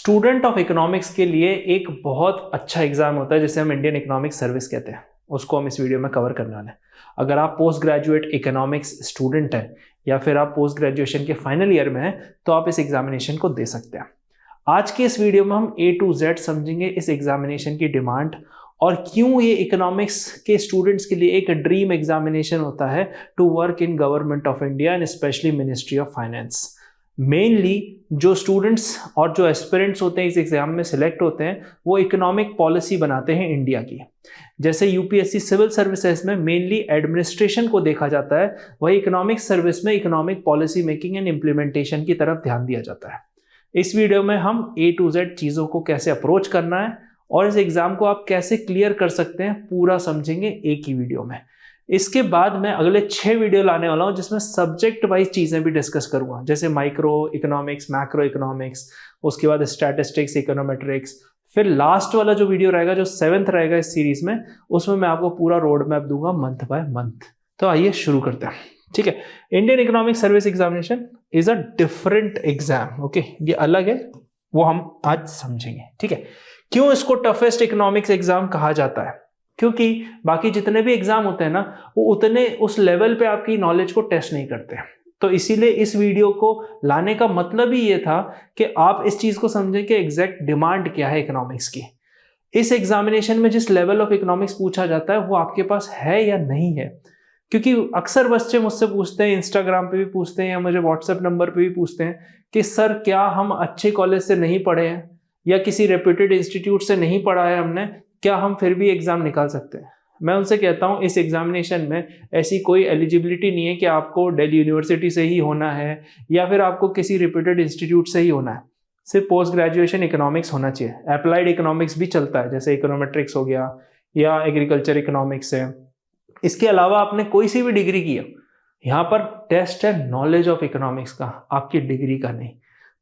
Student of economics के लिए एक बहुत अच्छा एग्जाम होता है जिसे हम इंडियन इकोनॉमिक सर्विस कहते हैं। उसको हम इस वीडियो में कवर करने वाले हैं। अगर आप पोस्ट ग्रेजुएट इकोनॉमिक्स स्टूडेंट हैं या फिर आप पोस्ट ग्रेजुएशन के फाइनल ईयर में हैं तो आप इस एग्जामिनेशन को दे सकते हैं। आज के इस वीडियो में हम A to Z समझेंगे इस एग्जामिनेशन की डिमांड और क्यों ये इकोनॉमिक्स के स्टूडेंट्स के लिए एक ड्रीम एग्जामिनेशन होता है to work in government of India and specially ministry of finance. Mainly जो स्टूडेंट्स और जो एस्पिरेंट्स होते हैं इस एग्जाम में सिलेक्ट होते हैं वो इकोनॉमिक पॉलिसी बनाते हैं इंडिया की। जैसे यूपीएससी सिविल सर्विसेज में मेनली एडमिनिस्ट्रेशन को देखा जाता है, वही इकोनॉमिक सर्विस में economic policy making and implementation की तरफ ध्यान दिया जाता है। इस वीडियो में हम A to Z चीज़ों को कैसे अप्रोच करना है और इस एग्जाम को आप कैसे क्लियर कर सकते हैं पूरा समझेंगे एक ही वीडियो में। इसके बाद मैं अगले 6 वीडियो लाने वाला हूं जिसमें सब्जेक्ट वाइज चीजें भी डिस्कस करूंगा, जैसे माइक्रो इकोनॉमिक्स, मैक्रो इकोनॉमिक्स, उसके बाद स्टैटिस्टिक्स, इकोनोमेट्रिक्स। फिर लास्ट वाला जो वीडियो रहेगा जो 7th रहेगा इस सीरीज में, उसमें मैं आपको पूरा रोड मैप दूंगा मंथ बाय मंथ। तो आइए शुरू करते हैं। ठीक है, Indian economic service examination is a different exam. Okay, ये अलग है, वो हम आज समझेंगे। ठीक है, क्यों इसको टफेस्ट इकोनॉमिक्स एग्जाम कहा जाता है? क्योंकि बाकी जितने भी एग्जाम होते हैं ना वो उतने उस लेवल पे आपकी नॉलेज को टेस्ट नहीं करते। तो इसीलिए इस वीडियो को लाने का मतलब ही ये था कि आप इस चीज को समझें कि एग्जैक्ट डिमांड क्या है इकोनॉमिक्स की। इस एग्जामिनेशन में जिस लेवल ऑफ इकोनॉमिक्स पूछा जाता है वो आपके पास है या नहीं है। क्योंकि अक्सर बच्चे मुझसे पूछते हैं, इंस्टाग्राम पे भी पूछते हैं या मुझे व्हाट्सएप नंबर पे भी पूछते हैं कि सर क्या हम अच्छे कॉलेज से नहीं पढ़े हैं या किसी रेप्यूटेड इंस्टीट्यूट से नहीं पढ़ा है हमने, क्या हम फिर भी एग्जाम निकाल सकते हैं? मैं उनसे कहता हूं इस एग्जामिनेशन में ऐसी कोई एलिजिबिलिटी नहीं है कि आपको दिल्ली यूनिवर्सिटी से ही होना है या फिर आपको किसी रेप्यूटेड इंस्टीट्यूट से ही होना है। सिर्फ पोस्ट ग्रेजुएशन इकोनॉमिक्स होना चाहिए। अप्लाइड इकोनॉमिक्स भी चलता है, जैसे इकोनोमेट्रिक्स हो गया या एग्रीकल्चर इकोनॉमिक्स है। इसके अलावा आपने कोई सी भी डिग्री की है, यहाँ पर टेस्ट है नॉलेज ऑफ इकोनॉमिक्स का, आपकी डिग्री का नहीं।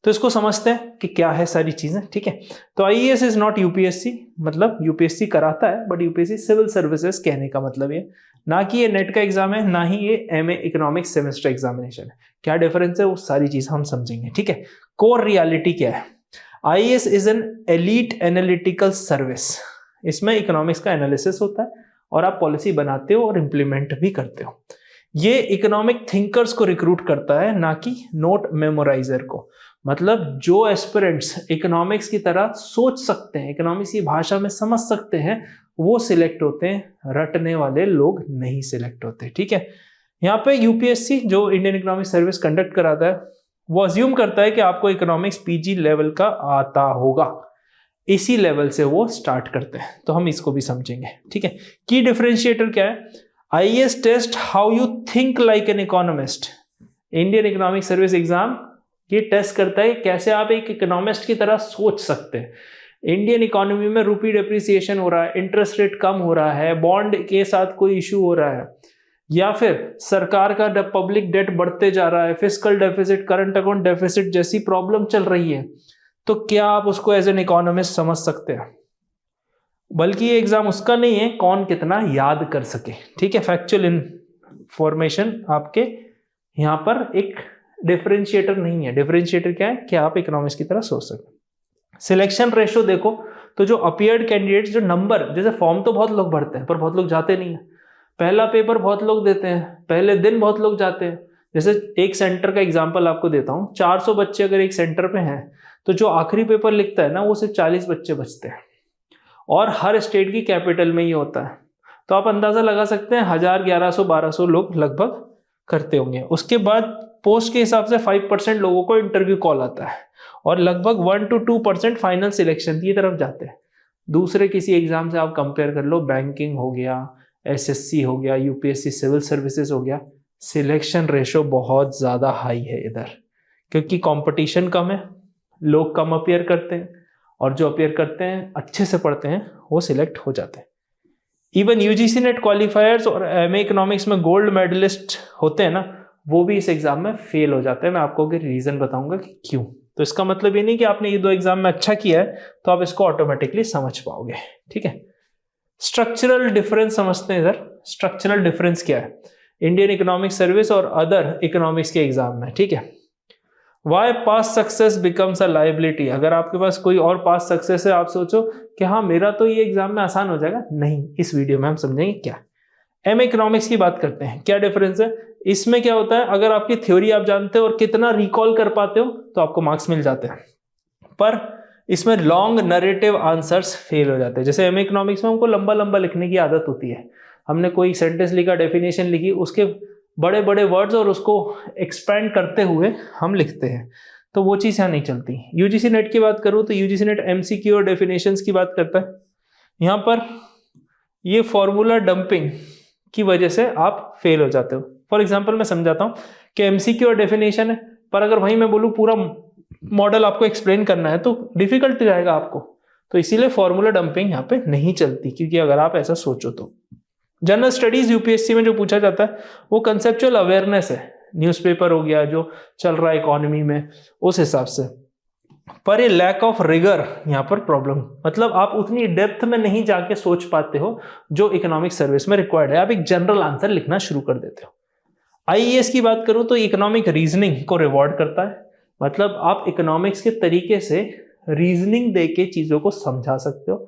तो इसको समझते हैं कि क्या है सारी चीजें। ठीक है, तो आईएएस इज नॉट यूपीएससी, मतलब यूपीएससी कराता है बट यूपीएससी सिविल सर्विसेज कहने का मतलब ये ना कि ये नेट का एग्जाम है, ना ही ये एमए इकोनॉमिक्स सेमेस्टर एग्जामिनेशन है। क्या डिफरेंस है वो सारी चीज हम समझेंगे। ठीक है, कोर रियलिटी क्या है? IAS is an elite analytical service. इसमें इकोनॉमिक्स का एनालिसिस होता है और आप पॉलिसी बनाते हो और इंप्लीमेंट भी करते हो। ये इकोनॉमिक थिंकर्स को रिक्रूट करता है, ना कि नोट मेमोराइजर को। मतलब जो एस्पिरेंट्स इकोनॉमिक्स की तरह सोच सकते हैं, इकोनॉमिक्स की भाषा में समझ सकते हैं, वो सिलेक्ट होते हैं, रटने वाले लोग नहीं सिलेक्ट होते। ठीक है, यहाँ पे यूपीएससी जो इंडियन इकोनॉमिक सर्विस कंडक्ट कराता है वो अज्यूम करता है कि आपको इकोनॉमिक्स पीजी लेवल का आता होगा, इसी लेवल से वो स्टार्ट करते हैं। तो हम इसको भी समझेंगे। ठीक है, की डिफरेंशिएटर क्या है? IAS test how you think like an economist. Indian economic service exam ये टेस्ट करता है कैसे आप एक इकोनॉमिस्ट की तरह सोच सकते हैं। इंडियन इकोनॉमी में रूपी डेप्रिसिएशन हो रहा है, इंटरेस्ट रेट कम हो रहा है, बॉन्ड के साथ कोई इशू हो रहा है, या फिर सरकार का पब्लिक डेट बढ़ते जा रहा है, fiscal deficit, current account deficit जैसी प्रॉब्लम चल रही है, तो क्या आप उसको एज एन इकोनॉमिस्ट समझ सकते हैं? बल्कि ये एग्जाम उसका नहीं है कौन कितना याद कर सके। ठीक है, फैक्चुअल इंफॉर्मेशन आपके यहाँ पर एक डिफरेंशिएटर नहीं है। डिफरेंशिएटर क्या है कि आप इकोनॉमिक्स की तरह सोच सकते। सिलेक्शन रेशो देखो तो जो अपीयर्ड कैंडिडेट्स, जो नंबर, जैसे फॉर्म तो बहुत लोग भरते हैं पर बहुत लोग जाते नहीं है। पहला पेपर बहुत लोग देते हैं, पहले दिन बहुत लोग जाते हैं। जैसे एक सेंटर का एग्जाम्पल आपको देता हूँ, 400 बच्चे अगर एक सेंटर पे हैं तो जो आखिरी पेपर लिखता है ना वो सिर्फ 40 बच्चे बचते हैं, और हर स्टेट की कैपिटल में ही होता है। तो आप अंदाजा लगा सकते हैं 1000, 1100, 1200 लोग लगभग करते होंगे। उसके बाद पोस्ट के हिसाब से 5% लोगों को इंटरव्यू कॉल आता है और लगभग 1 to 2% फाइनल सिलेक्शन की तरफ जाते हैं। दूसरे किसी एग्जाम से आप कंपेयर कर लो, बैंकिंग हो गया, एसएससी हो गया, यूपीएससी सिविल सर्विसेज हो गया, सिलेक्शन रेशो बहुत ज्यादा हाई है इधर, क्योंकि कंपटीशन कम है, लोग कम अपियर करते हैं और जो अपियर करते हैं अच्छे से पढ़ते हैं वो सिलेक्ट हो जाते हैं। इवन यूजीसी नेट क्वालिफायर्स और एमए इकोनॉमिक्स में गोल्ड मेडलिस्ट होते हैं ना, वो भी इस एग्जाम में फेल हो जाते हैं। मैं आपको रीजन बताऊंगा कि क्यों। तो इसका मतलब ये नहीं कि आपने ये 2 एग्जाम में अच्छा किया है तो आप इसको ऑटोमेटिकली समझ पाओगे। ठीक है, स्ट्रक्चरल डिफरेंस समझते हैं इधर। स्ट्रक्चरल डिफरेंस क्या है इंडियन इकोनॉमिक सर्विस और अदर इकोनॉमिक्स के एग्जाम में? ठीक है, why past success becomes a liability. अगर आपके पास कोई और पास्ट सक्सेस है, आप सोचो कि हाँ मेरा तो ये एग्जाम में आसान हो जाएगा, नहीं, इस वीडियो में हम समझेंगे क्या। एम इकोनॉमिक्स की बात करते हैं, क्या डिफरेंस है इसमें। क्या होता है, अगर आपकी थ्योरी आप जानते हो और कितना रिकॉल कर पाते हो तो आपको मार्क्स मिल जाते हैं, पर इसमें लॉन्ग नरेटिव आंसर्स फेल हो जाते हैं। जैसे एम इकोनॉमिक्स में हमको लंबा लंबा लिखने की आदत होती है, हमने कोई सेंटेंस लिखा, डेफिनेशन लिखी, उसके बड़े बड़े वर्ड्स और उसको एक्सपैंड करते हुए हम लिखते हैं, तो वो चीज़ यहाँ नहीं चलती। यूजीसी नेट की बात करूँ तो यूजीसी नेट एमसीक्यू और डेफिनेशंस की बात करता है। यहाँ पर ये फॉर्मूला डंपिंग की वजह से आप फेल हो जाते हो। फॉर एग्जाम्पल मैं समझाता हूँ कि एमसीक्यू और डेफिनेशन है, पर अगर वहीं मैं बोलूँ पूरा मॉडल आपको एक्सप्लेन करना है तो डिफिकल्ट जाएगा आपको, तो इसीलिए फॉर्मूला डंपिंग यहाँ पे नहीं चलती, क्योंकि अगर आप ऐसा सोचो तो। जनरल स्टडीज यूपीएससी में जो पूछा जाता है वो कंसेप्चुअल अवेयरनेस है, न्यूज़पेपर हो गया जो चल रहा है इकोनॉमी में उस हिसाब से, पर ये लैक ऑफ रिगर यहाँ पर प्रॉब्लम, मतलब आप उतनी डेप्थ में नहीं जाके सोच पाते हो जो इकोनॉमिक सर्विस में रिक्वायर्ड है, आप एक जनरल आंसर लिखना शुरू कर देते हो। आईईएस की बात करूं तो इकोनॉमिक रीजनिंग को रिवॉर्ड करता है, मतलब आप इकोनॉमिक्स के तरीके से रीजनिंग दे के चीजों को समझा सकते हो।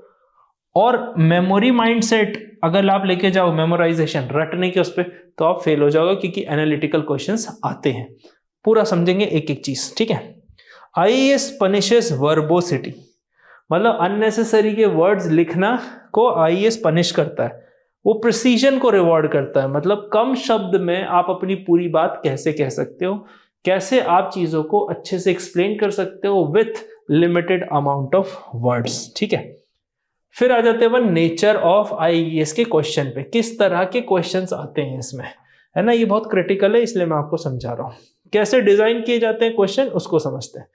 और मेमोरी माइंडसेट अगर आप लेके जाओ, मेमोराइजेशन रटने के उस पर, तो आप फेल हो जाओगे, क्योंकि एनालिटिकल क्वेश्चंस आते हैं। पूरा समझेंगे एक एक चीज, ठीक है। आईईएस पनिशेस वर्बोसिटी, मतलब अननेसेसरी के वर्ड्स लिखना को आईईएस पनिश करता है। वो प्रिसीजन को रिवॉर्ड करता है, मतलब कम शब्द में आप अपनी पूरी बात कैसे कह सकते हो, कैसे आप चीजों को अच्छे से एक्सप्लेन कर सकते हो with limited amount of words, ठीक है। फिर आ जाते हैं नेचर ऑफ आईईएस के क्वेश्चन पे, किस तरह के क्वेश्चंस आते हैं इसमें, है ना, ये बहुत क्रिटिकल है, इसलिए मैं आपको समझा रहा हूं। कैसे डिजाइन किए जाते हैं क्वेश्चन, उसको समझते हैं।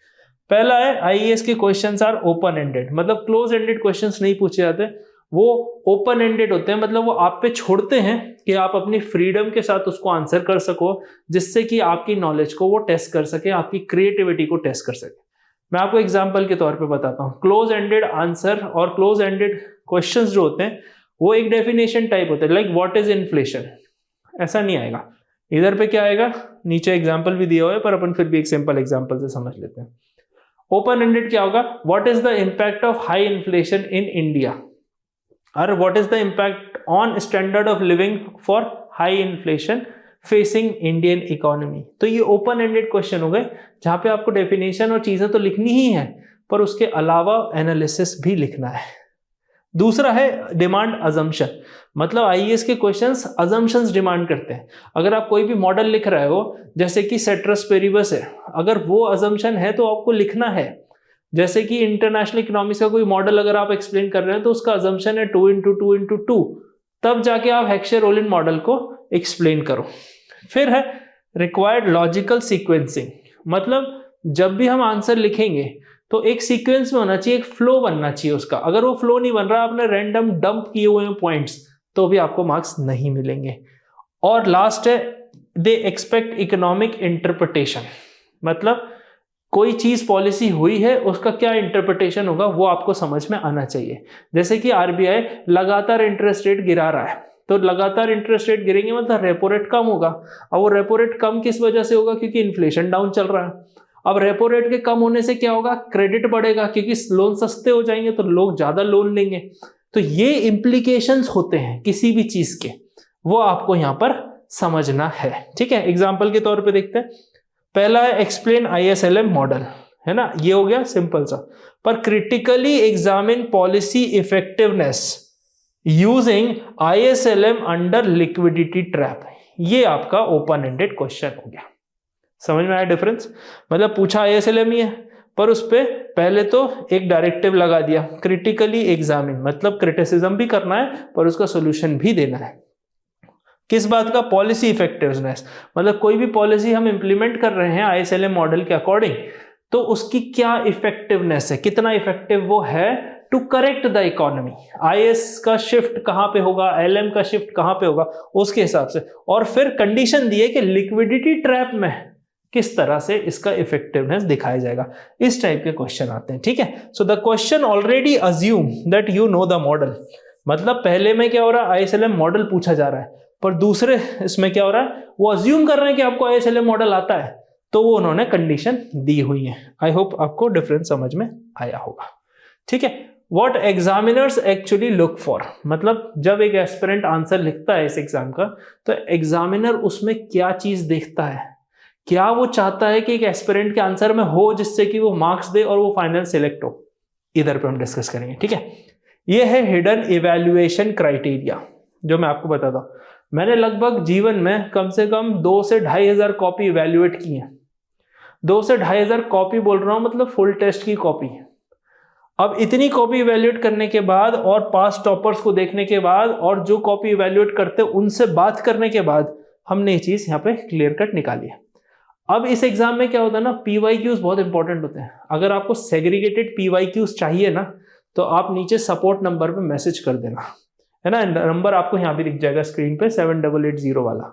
पहला है आईईएस के क्वेश्चंस आर ओपन एंडेड, मतलब क्लोज एंडेड क्वेश्चंस नहीं पूछे जाते, वो ओपन एंडेड होते हैं, मतलब वो आप पे छोड़ते हैं कि आप अपनी फ्रीडम के साथ उसको आंसर कर सको, जिससे कि आपकी नॉलेज को वो टेस्ट कर सके, आपकी क्रिएटिविटी को टेस्ट कर सके। मैं आपको एग्जांपल के तौर पे बताता हूँ। क्लोज एंडेड आंसर और क्लोज एंडेड क्वेश्चंस जो होते हैं वो एक डेफिनेशन टाइप होते हैं, लाइक व्हाट इज इन्फ्लेशन, ऐसा नहीं आएगा। इधर पे क्या आएगा, नीचे एग्जाम्पल भी दिया हुआ है, पर अपन फिर भी एक सिंपल एग्जाम्पल से समझ लेते हैं। ओपन एंडेड क्या होगा, what is the impact of high inflation in India, और what is the impact on standard of living for high inflation facing Indian economy. तो ये ओपन एंडेड क्वेश्चन हो गए, जहां पे आपको डेफिनेशन और चीजें तो लिखनी ही है, पर उसके अलावा एनालिसिस भी लिखना है। दूसरा है डिमांड अजम्पशन, मतलब आईएएस के क्वेश्चंस अजम्पशंस डिमांड करते हैं। अगर आप कोई भी मॉडल लिख रहे हो, जैसे कि सेट्रस पेरिबस है, अगर वो अजम्पशन है तो आपको लिखना है। जैसे कि इंटरनेशनल इकोनॉमिक्स का कोई मॉडल अगर आप एक्सप्लेन कर रहे हैं तो उसका अजम्पशन है 2 × 2 × 2, तब जाके आप हेक्सचे-रोलिन मॉडल को एक्सप्लेन करो। फिर है रिक्वायर्ड लॉजिकल सीक्वेंसिंग, मतलब जब भी हम आंसर लिखेंगे तो एक सीक्वेंस में होना चाहिए, एक फ्लो बनना चाहिए उसका। अगर वो फ्लो नहीं बन रहा, आपने रैंडम डंप किए हुए हैं पॉइंट्स, तो भी आपको मार्क्स नहीं मिलेंगे। और लास्ट है दे एक्सपेक्ट इकोनॉमिक इंटरप्रिटेशन, मतलब कोई चीज पॉलिसी हुई है उसका क्या इंटरप्रिटेशन होगा वो आपको समझ में आना चाहिए। जैसे कि आरबीआई लगातार इंटरेस्ट रेट गिरा रहा है, तो लगातार इंटरेस्ट रेट गिरेंगे मतलब रेपो रेट कम होगा। अब वो रेपो रेट कम किस वजह से होगा, क्योंकि इन्फ्लेशन डाउन चल रहा है। अब रेपो रेट के कम होने से क्या होगा, क्रेडिट बढ़ेगा, क्योंकि लोन सस्ते हो जाएंगे तो लोग ज्यादा लोन लेंगे। तो ये इंप्लीकेशंस होते हैं किसी भी चीज के, वो आपको यहां पर समझना है, ठीक है। एग्जाम्पल के तौर पे देखते हैं। पहला है एक्सप्लेन आईएसएलएम मॉडल, है ना, ये हो गया सिंपल सा। पर critically examine policy effectiveness using IS LM under liquidity trap, ये आपका ओपन एंडेड क्वेश्चन हो गया। समझ में आया डिफरेंस, मतलब पूछा आईएसएलएम ही है, पर उस पे पहले तो एक डायरेक्टिव लगा दिया क्रिटिकली एग्जामिन, मतलब क्रिटिसिज्म भी करना है पर उसका सोल्यूशन भी देना है। किस बात का, पॉलिसी इफेक्टिवनेस, मतलब कोई भी पॉलिसी हम इंप्लीमेंट कर रहे हैं आईएसएलएम मॉडल के अकॉर्डिंग, तो उसकी क्या इफेक्टिवनेस है, कितना इफेक्टिव वो है to correct the economy. IES का शिफ्ट कहां पे होगा, एलएम का शिफ्ट कहां पे होगा, उसके हिसाब से। और फिर कंडीशन दी है कि लिक्विडिटी ट्रैप में किस तरह से इसका इफेक्टिवनेस दिखाया जाएगा। इस टाइप के क्वेश्चन आते हैं, ठीक है। So the question already assume that you know the model, मतलब पहले में क्या हो रहा है, आईएसएलएम मॉडल पूछा जा रहा है, पर दूसरे इसमें क्या हो रहा है, वो अज्यूम कर रहे हैं कि आपको आईएसएलएम मॉडल आता है। तो वो उन्होंने कंडीशन दी हुई है। आई होप आपको डिफरेंस समझ में आया होगा। ठीक है, what examiners actually look for, मतलब जब एक एस्पिरेंट आंसर लिखता है इस एग्जाम का, तो एग्जामिनर उसमें क्या चीज देखता है, क्या वो चाहता है कि एक एस्पिरेंट के आंसर में हो जिससे कि वो मार्क्स दे और वो फाइनल सिलेक्ट हो, इधर पे हम डिस्कस करेंगे। ठीक है, ये है हिडन इवैल्यूएशन क्राइटेरिया जो मैं आपको बताता हूं। मैंने लगभग जीवन में कम से कम 2 से 2,500 कॉपी इवैल्यूएट की है। 2 से 2,500 कॉपी बोल रहा हूं, मतलब फुल टेस्ट की कॉपी। अब इतनी कॉपी इवैल्यूएट करने के बाद और पास टॉपर्स को देखने के बाद और जो कॉपी इवैल्यूएट करते उनसे बात करने के बाद हमने ये चीज यहाँ पे क्लियर कट निकाली है। अब इस एग्जाम में क्या होता है ना, पीवाईक्यूज बहुत इंपॉर्टेंट होते हैं। अगर आपको सेग्रीगेटेड पीवाईक्यूज चाहिए ना, तो आप नीचे सपोर्ट नंबर पे मैसेज कर देना, है ना। नंबर आपको यहाँ भी दिख जाएगा स्क्रीन पे 7880 वाला।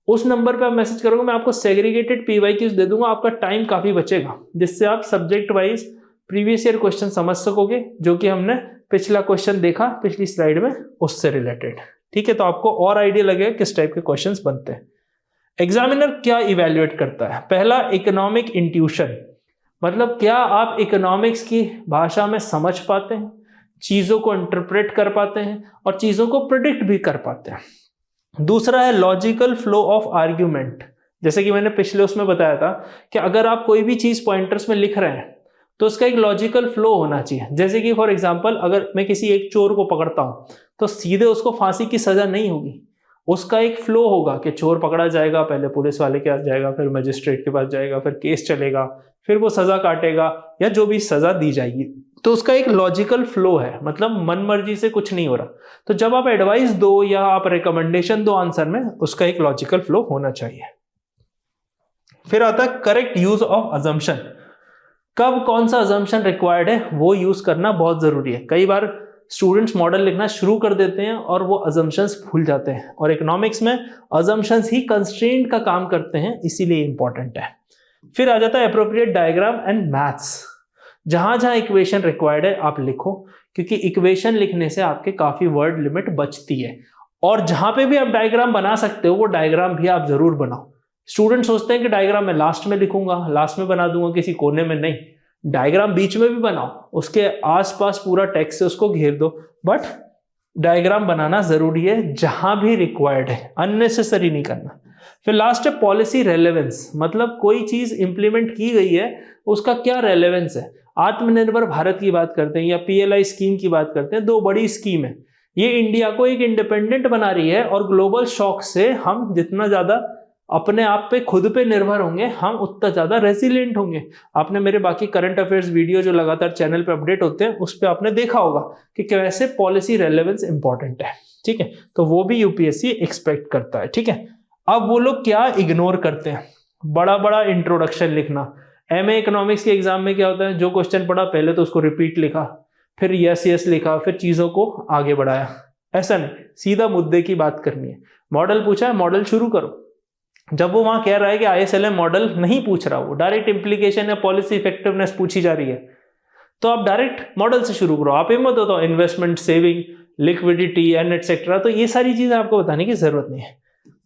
उस नंबर पे आप मैसेज करोगे, मैं आपको सेग्रीगेटेड पीवाईक्यूज दे दूंगा। आपका टाइम काफी बचेगा, जिससे आप subject wise previous year question समझ सकोगे, जो कि हमने पिछला क्वेश्चन देखा पिछली स्लाइड में उससे रिलेटेड। ठीक है, तो आपको और आइडिया लगेगा किस टाइप के क्वेश्चंस बनते हैं। एग्जामिनर क्या इवैल्यूएट करता है? पहला, इकोनॉमिक इंट्यूशन, मतलब क्या आप इकोनॉमिक्स की भाषा में समझ पाते हैं, चीजों को इंटरप्रेट कर पाते हैं और चीजों को प्रिडिक्ट भी कर पाते हैं। दूसरा है लॉजिकल फ्लो ऑफ आर्ग्यूमेंट, जैसे कि मैंने पिछले उसमें बताया था कि अगर आप कोई भी चीज पॉइंटर्स में लिख रहे हैं तो उसका एक लॉजिकल फ्लो होना चाहिए। जैसे कि फॉर एग्जांपल, अगर मैं किसी एक चोर को पकड़ता हूं तो सीधे उसको फांसी की सजा नहीं होगी, उसका एक फ्लो होगा कि चोर पकड़ा जाएगा, पहले पुलिस वाले के पास जाएगा, फिर मजिस्ट्रेट के पास जाएगा, फिर केस चलेगा, फिर वो सजा काटेगा या जो भी सजा दी जाएगी। तो उसका एक लॉजिकल फ्लो है, मतलब मन मर्जी से कुछ नहीं हो रहा। तो जब आप एडवाइस दो या आप रिकमेंडेशन दो आंसर में, उसका एक लॉजिकल फ्लो होना चाहिए। फिर आता है करेक्ट यूज ऑफ अजम्पशन, कब कौन सा अजम्पशन रिक्वायर्ड है वो यूज करना बहुत जरूरी है। कई बार स्टूडेंट्स मॉडल लिखना शुरू कर देते हैं और वो अजम्पशंस भूल जाते हैं, और इकोनॉमिक्स में अजम्पशंस ही कंस्ट्रेंट का काम करते हैं, इसीलिए इंपॉर्टेंट है। फिर आ जाता है एप्रोप्रिएट डायग्राम एंड मैथ्स, जहां जहां इक्वेशन रिक्वायर्ड है आप लिखो, क्योंकि इक्वेशन लिखने से आपके काफी वर्ड लिमिट बचती है। और जहां पे भी आप डायग्राम बना सकते हो वो डायग्राम भी आप जरूर बनाओ। स्टूडेंट सोचते हैं कि डायग्राम मैं लास्ट में लिखूंगा, लास्ट में बना दूंगा, किसी कोने में नहीं, डायग्राम बीच में भी बनाओ, उसके आसपास पूरा टेक्स्ट से उसको घेर दो, बट डायग्राम बनाना जरूरी है जहां भी रिक्वायर्ड है, अननेसेसरी नहीं करना। फिर लास्ट है पॉलिसी रेलेवेंस, मतलब कोई चीज इंप्लीमेंट की गई है उसका क्या रेलेवेंस है। आत्मनिर्भर भारत की बात करते हैं या पीएलआई स्कीम की बात करते हैं, 2 बड़ी स्कीम है, ये इंडिया को एक इंडिपेंडेंट बना रही है, और ग्लोबल शॉक से हम जितना ज्यादा अपने आप पे खुद पे निर्भर होंगे, हम उतना ज्यादा रेसिलिएंट होंगे। आपने मेरे बाकी करंट अफेयर्स वीडियो जो लगातार चैनल पे अपडेट होते हैं उस पे आपने देखा होगा कि कैसे पॉलिसी रेलेवेंस इंपॉर्टेंट है। ठीक है, तो वो भी यूपीएससी एक्सपेक्ट करता है। ठीक है, अब वो लोग क्या इग्नोर करते हैं, बड़ा बड़ा इंट्रोडक्शन लिखना। एमए इकोनॉमिक्स के एग्जाम में क्या होता है, जो क्वेश्चन पढ़ा पहले तो उसको रिपीट लिखा, फिर यस यस लिखा, फिर चीजों को आगे बढ़ाया। ऐसा नहीं, सीधा मुद्दे की बात करनी है। मॉडल पूछा है, मॉडल शुरू करो। जब वो वहां कह रहा है कि आईएसएलएम मॉडल नहीं पूछ रहा, वो डायरेक्ट इंप्लीकेशन या पॉलिसी इफेक्टिवनेस पूछी जा रही है, तो आप डायरेक्ट मॉडल से शुरू करो। आप हिम्मत होता हो investment, saving, liquidity and etcetera, तो ये सारी चीजें आपको बताने की जरूरत नहीं है।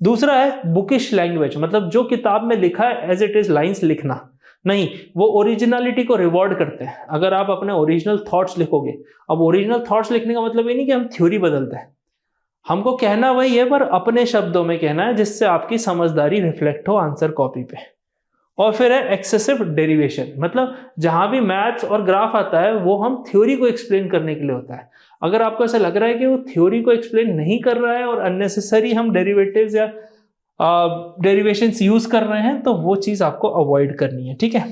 दूसरा है बुकिश लैंग्वेज, मतलब जो किताब में लिखा है एज इट इज लाइंस लिखना नहीं, वो ओरिजिनलिटी को रिवॉर्ड करते हैं। अगर आप अपने ओरिजिनल थॉट्स लिखोगे, अब ओरिजिनल थॉट्स लिखने का मतलब ये नहीं कि हम थ्योरी बदलते हैं, हमको कहना वही है पर अपने शब्दों में कहना है, जिससे आपकी समझदारी रिफ्लेक्ट हो आंसर कॉपी पे। और फिर है एक्सेसिव डेरिवेशन, मतलब जहां भी मैथ्स और ग्राफ आता है वो हम थ्योरी को एक्सप्लेन करने के लिए होता है। अगर आपको ऐसा लग रहा है कि वो थ्योरी को एक्सप्लेन नहीं कर रहा है और अननेसेसरी हम डेरिवेटिव्स या डेरिवेशंस यूज कर रहे हैं, तो वो चीज आपको अवॉइड करनी है। ठीक है,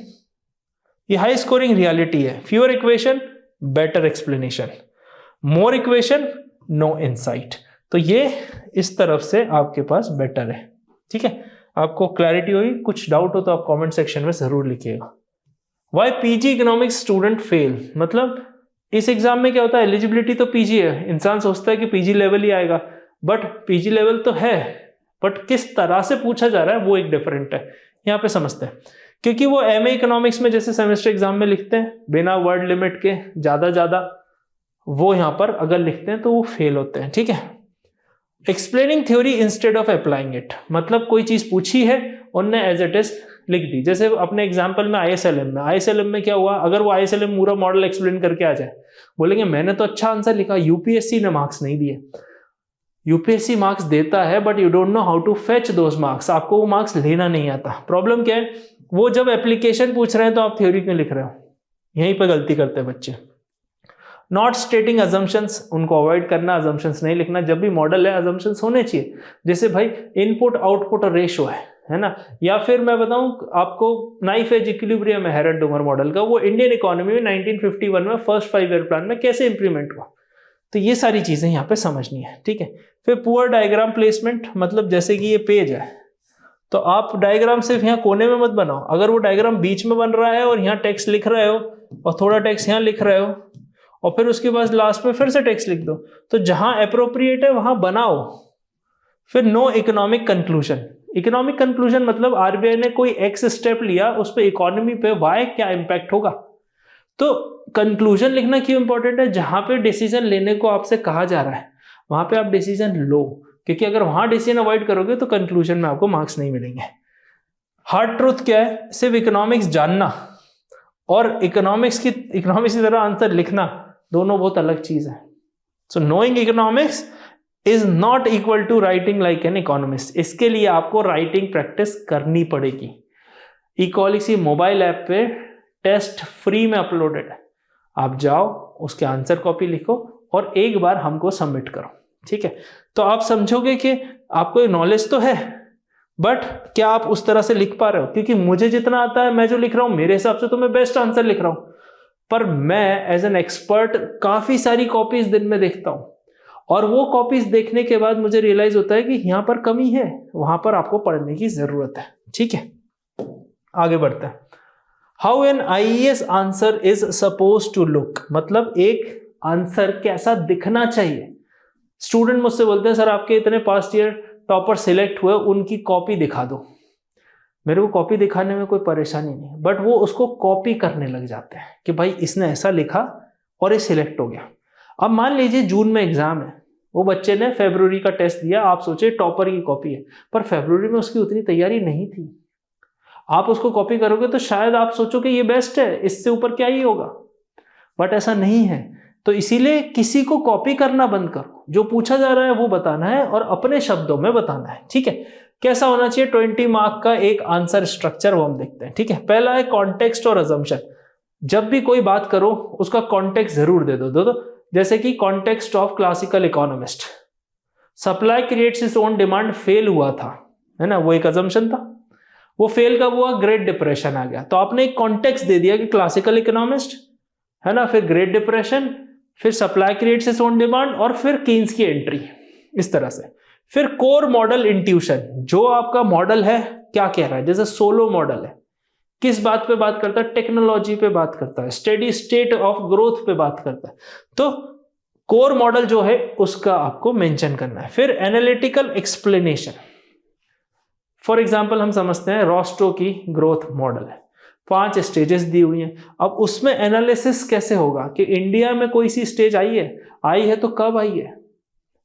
ये हाई स्कोरिंग रियलिटी है। फ्यूअर इक्वेशन, बेटर एक्सप्लेनेशन, मोर इक्वेशन, नो इनसाइट। तो ये इस तरफ से आपके पास बेटर है। ठीक है, आपको क्लैरिटी हुई? कुछ डाउट हो तो आप कमेंट सेक्शन में जरूर लिखिएगा। Why PG economics student fail, मतलब इस एग्जाम में क्या होता है, एलिजिबिलिटी तो पीजी है, इंसान सोचता है कि पीजी लेवल ही आएगा, बट पीजी लेवल तो है, बट किस तरह से पूछा जा रहा है वो एक डिफरेंट है। यहाँ पे समझते हैं, क्योंकि वो एमए इकोनॉमिक्स में जैसे सेमेस्टर एग्जाम में लिखते हैं बिना वर्ड लिमिट के ज्यादा, वो यहाँ पर अगर लिखते हैं तो वो फेल होते हैं। ठीक है, explaining theory instead of applying it, मतलब कोई चीज पूछी है, उनने एज इट इज लिख दी। जैसे अपने एग्जाम्पल में आईएसएलएम में क्या हुआ, अगर वो आईएसएलएम पूरा मॉडल एक्सप्लेन करके आ जाए, बोलेंगे मैंने तो अच्छा आंसर लिखा, यूपीएससी ने मार्क्स नहीं दिए। यूपीएससी मार्क्स देता है but you don't know how to fetch those marks, आपको वो मार्क्स लेना नहीं आता। प्रॉब्लम क्या है, वो जब एप्लीकेशन पूछ रहे हैं तो आप थ्योरी क्यों लिख रहे हो, यहीं पे गलती करते हैं बच्चे। नॉट स्टेटिंग अजम्पशंस, उनको अवॉइड करना, अजम्पशंस नहीं लिखना। जब भी मॉडल है अजम्पशंस होने चाहिए, जैसे भाई इनपुट आउटपुट रेशो है ना, या फिर मैं बताऊं आपको नाइफ एज इक्विलिब्रियम है हेरेट डोमर मॉडल का, वो इंडियन इकोनॉमी में 1951 में फर्स्ट 5 ईयर प्लान में कैसे इंप्लीमेंट हुआ। तो ये सारी चीजें यहाँ पे समझनी है, ठीक है। फिर पुअर डायग्राम प्लेसमेंट, मतलब जैसे कि ये पेज है तो आप डायग्राम सिर्फ यहाँ कोने में मत बनाओ, अगर वो डायग्राम बीच में बन रहा है और यहाँ टेक्स्ट लिख रहे हो और थोड़ा टेक्स्ट यहाँ लिख रहे हो और फिर उसके बाद लास्ट में फिर से टेक्स्ट लिख दो, तो जहां अप्रोप्रिएट है वहां बनाओ। फिर no economic conclusion, economic conclusion मतलब आरबीआई ने कोई एक्स स्टेप लिया, उस पर इकोनॉमी पे वाई क्या इंपैक्ट होगा। तो कंक्लूजन लिखना क्यों इंपॉर्टेंट है, जहां पे डिसीजन लेने को आपसे कहा जा रहा है वहां पे आप डिसीजन लो, क्योंकि अगर वहां डिसीजन अवॉइड करोगे तो कंक्लूजन में आपको मार्क्स नहीं मिलेंगे। हार्ड ट्रूथ क्या है, सिर्फ इकोनॉमिक्स जानना और इकोनॉमिक्स की तरह आंसर लिखना दोनों बहुत अलग चीज है। So knowing economics is not equal to writing like an economist. इसके लिए आपको राइटिंग प्रैक्टिस करनी पड़ेगी। इक्वालिसी मोबाइल ऐप पे टेस्ट फ्री में अपलोडेड है, आप जाओ उसके आंसर कॉपी लिखो और एक बार हमको सबमिट करो, ठीक है। तो आप समझोगे कि आपको नॉलेज तो है बट क्या आप उस तरह से लिख पा रहे हो, क्योंकि मुझे जितना आता है मैं जो लिख रहा हूं मेरे हिसाब से तो मैं बेस्ट आंसर लिख रहा हूं, पर मैं एज एन एक्सपर्ट काफी सारी कॉपीज दिन में देखता हूं और वो कॉपीज देखने के बाद मुझे रियलाइज होता है कि यहां पर कमी है, वहां पर आपको पढ़ने की जरूरत है, ठीक है। आगे बढ़ते हैं। How an IAS answer is suppose to look, मतलब एक आंसर कैसा दिखना चाहिए। स्टूडेंट मुझसे बोलते हैं सर आपके इतने पास्ट ईयर टॉपर सिलेक्ट हुए, उनकी कॉपी दिखा दो। मेरे को कॉपी दिखाने में कोई परेशानी नहीं, बट वो उसको कॉपी करने लग जाते हैं कि भाई इसने ऐसा लिखा और ये सिलेक्ट हो गया। अब मान लीजिए जून में एग्जाम है, वो बच्चे ने फरवरी का टेस्ट दिया, आप सोचे टॉपर की कॉपी है, पर फरवरी में उसकी उतनी तैयारी नहीं थी। आप उसको कॉपी करोगे तो शायद आप सोचो कि ये बेस्ट है, इससे ऊपर क्या ही होगा, बट ऐसा नहीं है। तो इसीलिए किसी को कॉपी करना बंद करो, जो पूछा जा रहा है वो बताना है और अपने शब्दों में बताना है, ठीक है। कैसा होना चाहिए 20 मार्क का एक आंसर स्ट्रक्चर, वो हम देखते हैं, ठीक है। पहला है कॉन्टेक्स्ट और अजम्पशन। जब भी कोई बात करो उसका कॉन्टेक्स्ट जरूर दे दो। जैसे कि context of classical economist, supply creates its own demand fail हुआ था, है ना, वो एक अजम्पशन था। वो फेल कब हुआ, ग्रेट डिप्रेशन आ गया, तो आपने एक कॉन्टेक्स्ट दे दिया कि क्लासिकल इकोनॉमिस्ट, है ना, फिर ग्रेट डिप्रेशन, फिर supply creates its own demand और फिर कीन्स की एंट्री, इस तरह से। फिर कोर मॉडल इंट्यूशन, जो आपका मॉडल है क्या कह रहा है, जैसे सोलो मॉडल है, किस बात पे बात करता है, टेक्नोलॉजी पे बात करता है, स्टेडी स्टेट ऑफ ग्रोथ पे बात करता है। तो कोर मॉडल जो है उसका आपको मेंशन करना है। फिर एनालिटिकल एक्सप्लेनेशन, फॉर एग्जांपल हम समझते हैं रॉस्टो की ग्रोथ मॉडल है, 5 स्टेजेस दी हुई हैं। अब उसमें एनालिसिस कैसे होगा कि इंडिया में कोई सी स्टेज आई है तो कब आई है,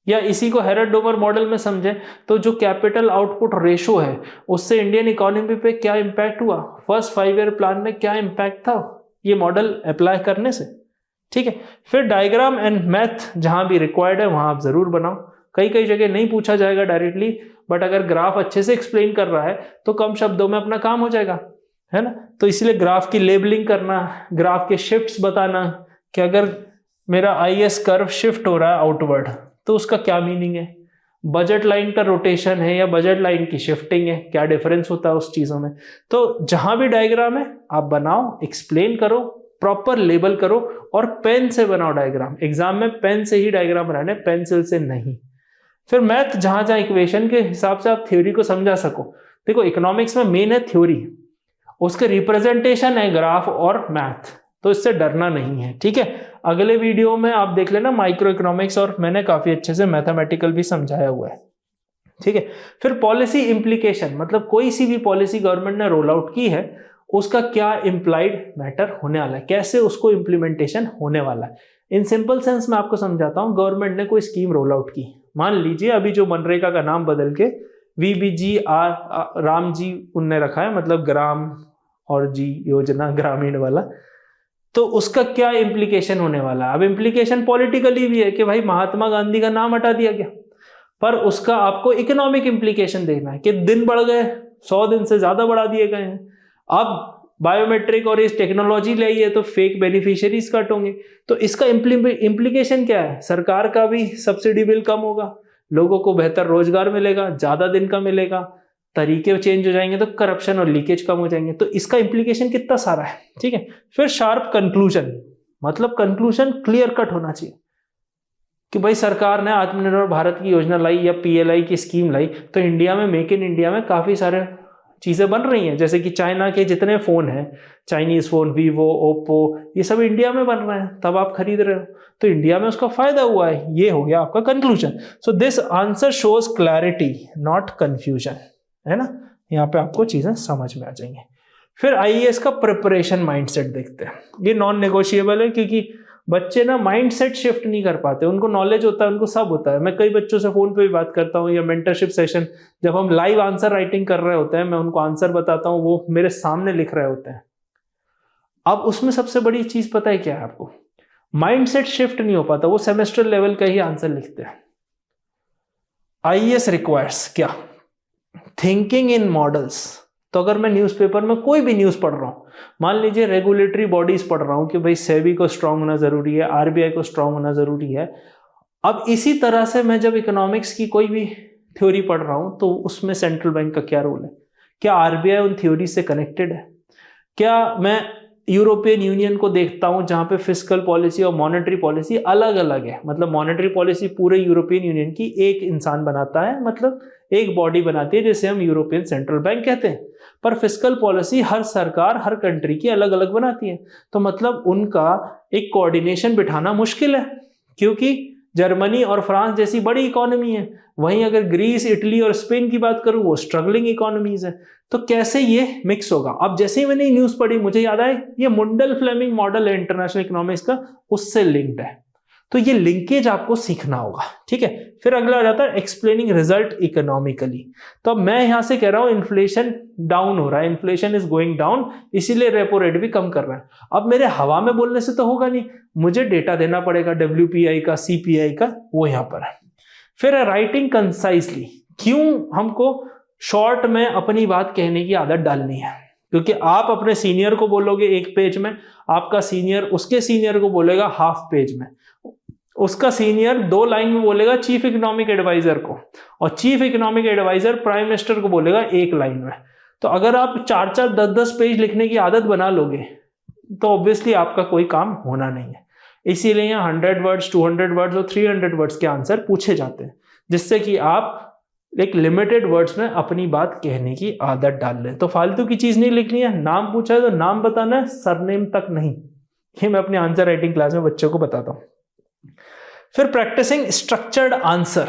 या इसी को हेरेट डोमर मॉडल में समझें तो जो कैपिटल आउटपुट रेशो है उससे इंडियन इकोनॉमी पे क्या इंपैक्ट हुआ, फर्स्ट 5 ईयर प्लान में क्या इंपैक्ट था ये मॉडल अप्लाई करने से, ठीक है। फिर डायग्राम एंड मैथ जहां भी रिक्वायर्ड है वहां आप जरूर बनाओ। कई जगह नहीं पूछा जाएगा डायरेक्टली, बट अगर ग्राफ अच्छे से एक्सप्लेन कर रहा है तो कम शब्दों में अपना काम हो जाएगा, है ना। तो इसलिए ग्राफ की लेबलिंग करना, ग्राफ के शिफ्ट्स बताना कि अगर मेरा आईएस कर्व शिफ्ट हो रहा है आउटवर्ड तो उसका क्या मीनिंग है, बजट लाइन का रोटेशन है या बजट लाइन की शिफ्टिंग है, क्या डिफरेंस होता है उस चीजों में। तो जहां भी डायग्राम है आप बनाओ, एक्सप्लेन करो, प्रॉपर लेबल करो और पेन से बनाओ डायग्राम। एग्जाम में पेन से ही डायग्राम बनाने, पेंसिल से नहीं। फिर मैथ, जहां जहां इक्वेशन के हिसाब से आप थ्योरी को समझा सको। देखो इकोनॉमिक्स में मेन है थ्योरी, उसके रिप्रेजेंटेशन है ग्राफ और मैथ, तो इससे डरना नहीं है, ठीक है। अगले वीडियो में आप देख लेना माइक्रो इकोनॉमिक्स, और मैंने काफी अच्छे से मैथमेटिकल भी समझाया हुआ है, ठीक है। फिर पॉलिसी इंप्लीकेशन, मतलब कोई सी भी पॉलिसी गवर्नमेंट ने रोल आउट की है उसका क्या इंप्लाइड मैटर होने वाला है, कैसे उसको इंप्लीमेंटेशन होने वाला है। इन सिंपल सेंस में आपको समझाता हूं, गवर्नमेंट ने कोई स्कीम रोल आउट की, मान लीजिए अभी जो मनरेगा का नाम बदल के VBG राम जी उनने रखा है, मतलब ग्राम और जी योजना ग्रामीण वाला। तो उसका क्या इम्प्लीकेशन होने वाला है? अब इम्प्लीकेशन पॉलिटिकली भी है कि भाई महात्मा गांधी का नाम हटा दिया गया, पर उसका आपको इकोनॉमिक इम्प्लीकेशन देखना है कि दिन बढ़ गए, 100 दिन से ज्यादा बढ़ा दिए गए हैं। अब बायोमेट्रिक और इस टेक्नोलॉजी लाई है तो फेक बेनिफिशियरीज कट होंगे। तो इसका इम्प्लीकेशन क्या है? सरकार का भी सब्सिडी बिल कम होगा, लोगों को बेहतर रोजगार मिलेगा, ज्यादा दिन का मिलेगा, तरीके चेंज हो जाएंगे तो करप्शन और लीकेज कम हो जाएंगे। तो इसका इम्प्लीकेशन कितना सारा है, ठीक है। फिर शार्प कंक्लूजन, मतलब कंक्लूजन क्लियर कट होना चाहिए कि भाई सरकार ने आत्मनिर्भर भारत की योजना लाई या PLI की स्कीम लाई, तो इंडिया में मेक इन इंडिया में काफी सारे चीजें बन रही हैं। जैसे कि चाइना के जितने फोन हैं, चाइनीज फोन, वीवो, ओप्पो, ये सब इंडिया में बन रहे हैं, तब आप खरीद रहे हो, तो इंडिया में उसका फायदा हुआ है। ये हो गया आपका conclusion. So this answer shows clarity not confusion, है ना। यहाँ पे आपको चीजें समझ में आ जाएंगी। फिर IAS का प्रिपरेशन माइंडसेट देखते हैं। ये नॉन नेगोशिएबल है, क्योंकि बच्चे ना माइंडसेट शिफ्ट नहीं कर पाते। उनको नॉलेज होता है, उनको सब होता है। मैं कई बच्चों से फोन पे भी बात करता हूँ या मेंटरशिप सेशन, जब हम लाइव आंसर राइटिंग कर रहे होते हैं, मैं उनको आंसर बताता हूँ, वो मेरे सामने लिख रहे होते हैं। अब उसमें सबसे बड़ी चीज पता है क्या है आपको? माइंडसेट शिफ्ट नहीं हो पाता, वो सेमेस्टर लेवल का ही आंसर लिखते हैं। IAS रिक्वायर्स क्या? Thinking in models. तो अगर मैं न्यूज़पेपर में कोई भी न्यूज़ पढ़ रहा हूँ, मान लीजिए रेगुलेटरी बॉडीज पढ़ रहा हूँ कि भाई सेबी को स्ट्रांग होना जरूरी है, RBI को स्ट्रांग होना जरूरी है। अब इसी तरह से मैं जब इकोनॉमिक्स की कोई भी थ्योरी पढ़ रहा हूँ, तो उसमें सेंट्रल बैंक का क्या रोल है? क्या RBI उन थ्योरी से कनेक्टेड है? क्या मैं यूरोपियन यूनियन को देखता हूं जहां पे फिस्कल पॉलिसी और मॉनेटरी पॉलिसी अलग अलग है, मतलब मॉनेटरी पॉलिसी पूरे यूरोपियन यूनियन की एक इंसान बनाता है, मतलब एक बॉडी बनाती है जिसे हम यूरोपियन सेंट्रल बैंक कहते हैं, पर फिस्कल पॉलिसी हर सरकार हर कंट्री की अलग अलग बनाती है। तो मतलब उनका एक कोऑर्डिनेशन बिठाना मुश्किल है, क्योंकि जर्मनी और फ्रांस जैसी बड़ी इकोनॉमी है, वहीं अगर ग्रीस, इटली और स्पेन की बात करूं, वो स्ट्रगलिंग इकोनॉमीज है। तो कैसे ये मिक्स होगा? अब जैसे ही मैंने न्यूज पढ़ी, मुझे याद आया ये मुंडल फ्लेमिंग मॉडल है इंटरनेशनल इकोनॉमिक्स का, उससे लिंक्ड है। तो ये लिंकेज आपको सीखना होगा, ठीक है। फिर अगला आ जाता है एक्सप्लेनिंग रिजल्ट इकोनॉमिकली। तो अब मैं यहां से कह रहा हूं इन्फ्लेशन डाउन हो रहा है, इन्फ्लेशन इज गोइंग डाउन, इसीलिए रेपो रेट भी कम कर रहा है। अब मेरे हवा में बोलने से तो होगा नहीं, मुझे डेटा देना पड़ेगा, WPI का, CPI का, वो यहां पर है। फिर राइटिंग कंसाइजली। क्यों हमको शॉर्ट में अपनी बात कहने की आदत डालनी है? क्योंकि आप अपने सीनियर को बोलोगे 1 पेज में, आपका सीनियर उसके सीनियर को बोलेगा हाफ पेज में, उसका सीनियर 2 लाइन में बोलेगा चीफ इकोनॉमिक एडवाइजर को, और chief economic adviser prime minister को बोलेगा 1 लाइन में। तो अगर आप 4-4, 10-10 पेज लिखने की आदत बना लोगे, तो ऑब्वियसली आपका कोई काम होना नहीं है। इसीलिए यहाँ 100 वर्ड्स, 200 वर्ड्स और 300 वर्ड्स के आंसर पूछे जाते हैं, जिससे कि आप एक लिमिटेड वर्ड्स में अपनी बात कहने की आदत डाल लें। तो फालतू की चीज नहीं लिखनी है, नाम पूछा है तो नाम बताना है, सरनेम तक नहीं। ये मैं अपने आंसर राइटिंग क्लास में बच्चों को बताता हूं। फिर प्रैक्टिसिंग स्ट्रक्चर्ड आंसर।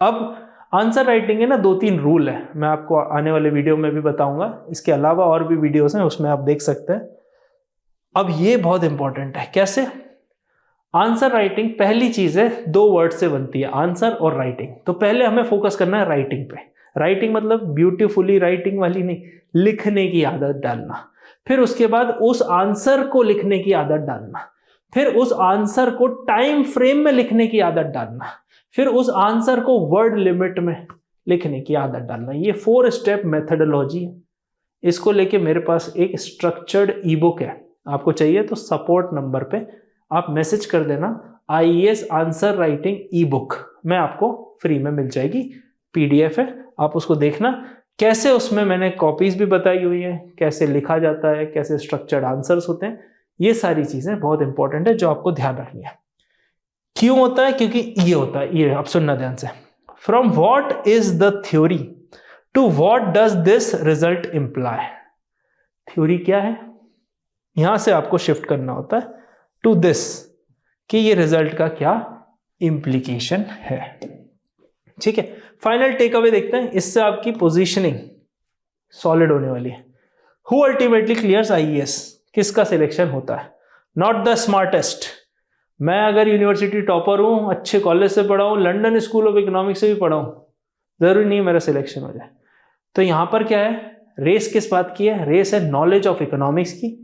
अब आंसर राइटिंग है ना, 2-3 रूल है, मैं आपको आने वाले वीडियो में भी बताऊंगा। इसके अलावा और भी वीडियोस हैं, उसमें आप देख सकते हैं। अब ये बहुत इंपॉर्टेंट है। कैसे? आंसर राइटिंग पहली चीज है 2 वर्ड से बनती है, आंसर और राइटिंग। तो पहले हमें फोकस करना है राइटिंग पे। राइटिंग मतलब ब्यूटीफुली राइटिंग वाली नहीं, लिखने की आदत डालना। फिर उसके बाद उस आंसर को लिखने की आदत डालना, फिर उस आंसर को टाइम फ्रेम में लिखने की आदत डालना, फिर उस आंसर को वर्ड लिमिट में लिखने की आदत डालना। ये 4 स्टेप मेथडोलॉजी है। इसको लेके मेरे पास एक स्ट्रक्चर्ड ई बुक है, आपको चाहिए तो सपोर्ट नंबर पे आप मैसेज कर देना, IAS आंसर राइटिंग ई बुक, मैं आपको फ्री में मिल जाएगी। PDF है, आप उसको देखना। कैसे उसमें मैंने कॉपीज भी बताई हुई है, कैसे लिखा जाता है, कैसे स्ट्रक्चर्ड आंसर्स होते हैं, ये सारी चीजें बहुत इंपॉर्टेंट है जो आपको ध्यान रखनी है। क्यों होता है? क्योंकि ये होता है, ये आप सुनना ध्यान से। From what is the theory to what does this result imply. Theory क्या है, यहां से आपको शिफ्ट करना होता है टू दिस, कि ये रिजल्ट का क्या इंप्लीकेशन है। ठीक है, फाइनल टेक अवे देखते हैं, इससे आपकी पोजीशनिंग सॉलिड होने वाली है। हु अल्टीमेटली क्लियर्स IAS, किसका सिलेक्शन होता है? Not the smartest. मैं अगर यूनिवर्सिटी टॉपर हूं, अच्छे कॉलेज से पढ़ा हूं, लंदन स्कूल ऑफ इकोनॉमिक्स से भी पढ़ा हूं, जरूरी नहीं मेरा सिलेक्शन हो जाए। तो यहाँ पर क्या है, रेस किस बात की है, रेस है नॉलेज ऑफ इकोनॉमिक्स की,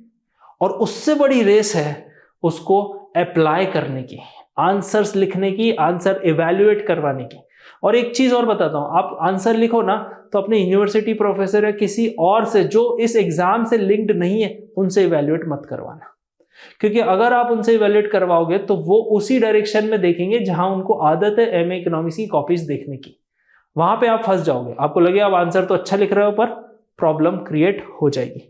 और उससे बड़ी रेस है उसको अप्लाई करने की, आंसर्स लिखने की, आंसर इवैल्यूएट करवाने की। और एक चीज और बताता हूं, आप आंसर लिखो ना तो अपने यूनिवर्सिटी प्रोफेसर या किसी और से जो इस एग्जाम से लिंक्ड नहीं है उनसे इवैल्यूएट मत करवाना, क्योंकि अगर आप उनसे इवैल्यूएट करवाओगे तो वो उसी डायरेक्शन में देखेंगे जहां उनको आदत है एमए इकोनॉमिक्स की कॉपीज देखने की। वहां पे आप फंस जाओगे, आपको लगे आप आंसर तो अच्छा लिख रहे हो पर प्रॉब्लम क्रिएट हो जाएगी।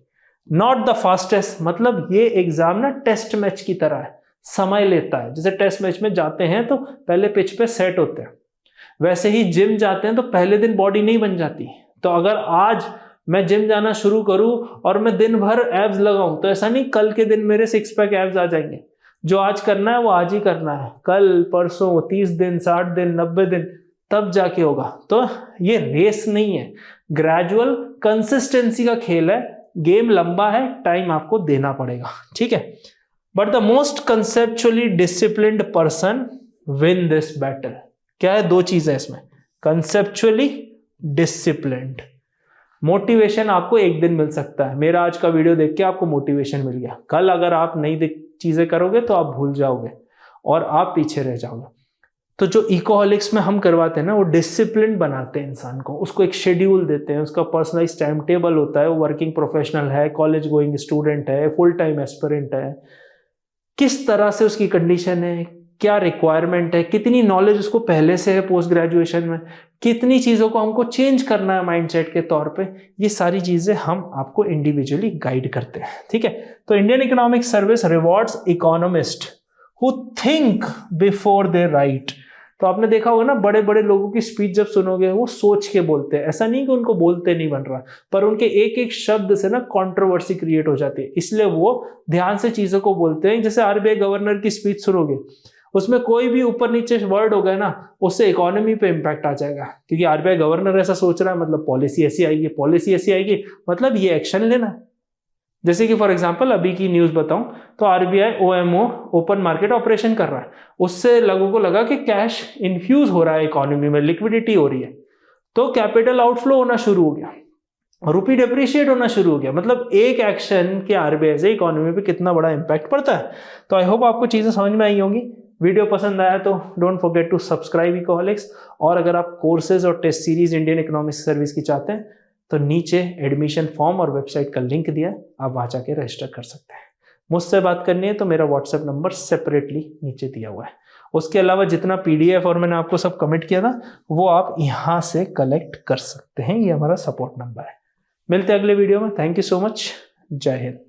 नॉट द फास्टेस्ट, मतलब ये एग्जाम ना टेस्ट मैच की तरह है, समय लेता है। जैसे टेस्ट मैच में जाते हैं तो पहले पिच पे सेट होते हैं, वैसे ही जिम जाते हैं तो पहले दिन बॉडी नहीं बन जाती। तो अगर आज मैं जिम जाना शुरू करूं और मैं दिन भर एब्स लगाऊं तो ऐसा नहीं कल के दिन मेरे 6 पैक एब्स आ जाएंगे। जो आज करना है वो आज ही करना है, कल परसों 30 दिन 60 दिन 90 दिन तब जाके होगा। तो ये रेस नहीं है, ग्रेजुअल कंसिस्टेंसी का खेल है, गेम लंबा है, टाइम आपको देना पड़ेगा, ठीक है। But the most conceptually disciplined person win this battle. क्या है, दो चीजें इसमें, कंसेप्चुअली डिसिप्लिन्ड। मोटिवेशन आपको एक दिन मिल सकता है, मेरा आज का वीडियो देख के आपको मोटिवेशन मिल गया, कल अगर आप नई चीजें करोगे तो आप भूल जाओगे और आप पीछे रह जाओगे। तो जो इकोहॉलिक्स में हम करवाते हैं ना, वो डिसिप्लिन बनाते हैं इंसान को, उसको एक शेड्यूल देते हैं, उसका पर्सनलाइज टाइम टेबल होता है, वो वर्किंग प्रोफेशनल है, कॉलेज गोइंग स्टूडेंट है, फुल टाइम एस्पिरेंट है, किस तरह से उसकी कंडीशन है, क्या रिक्वायरमेंट है, कितनी नॉलेज उसको पहले से है पोस्ट ग्रेजुएशन में, कितनी चीज़ों को हमको चेंज करना है माइंडसेट के तौर पे, ये सारी चीज़ें हम आपको इंडिविजुअली गाइड करते हैं, ठीक है। तो Indian economic service rewards economist who think before they right. तो आपने देखा होगा ना, बड़े बड़े लोगों की स्पीच जब सुनोगे वो सोच के बोलते हैं, ऐसा नहीं कि उनको बोलते नहीं बन रहा, पर उनके एक एक शब्द से ना कंट्रोवर्सी क्रिएट हो जाती है, इसलिए वो ध्यान से चीज़ों को बोलते हैं। जैसे आरबीआई गवर्नर की स्पीच सुनोगे, उसमें कोई भी ऊपर नीचे वर्ड हो गया ना, उससे इकोनॉमी पे इम्पैक्ट आ जाएगा, क्योंकि आरबीआई गवर्नर ऐसा सोच रहा है मतलब पॉलिसी ऐसी आएगी, पॉलिसी ऐसी आएगी मतलब ये एक्शन लेना है। जैसे कि फॉर एग्जांपल अभी की न्यूज़ बताऊं तो RBI OMO open market operation कर रहा है, उससे लोगों को लगा कि कैश इन्फ्यूज हो रहा है इकोनॉमी में, लिक्विडिटी हो रही है, तो कैपिटल आउटफ्लो होना शुरू हो गया, रुपी डेप्रिशिएट होना शुरू हो गया। मतलब एक एक्शन के आरबीआई से इकोनॉमी पे कितना बड़ा इंपैक्ट पड़ता है। तो आई होप आपको चीजें समझ में आई होंगी। वीडियो पसंद आया तो don't forget to subscribe Ecoholics, और अगर आप कोर्सेज और test series Indian economics service की चाहते हैं तो नीचे एडमिशन फॉर्म और वेबसाइट का लिंक दिया है, आप वहाँ जाके रजिस्टर कर सकते हैं। मुझसे बात करनी है तो मेरा व्हाट्सएप नंबर सेपरेटली नीचे दिया हुआ है। उसके अलावा जितना पीडीएफ और मैंने आपको सब कमिट किया था वो आप यहाँ से कलेक्ट कर सकते हैं, ये हमारा सपोर्ट नंबर है। मिलते हैं अगले वीडियो में, थैंक यू सो मच, जय हिंद।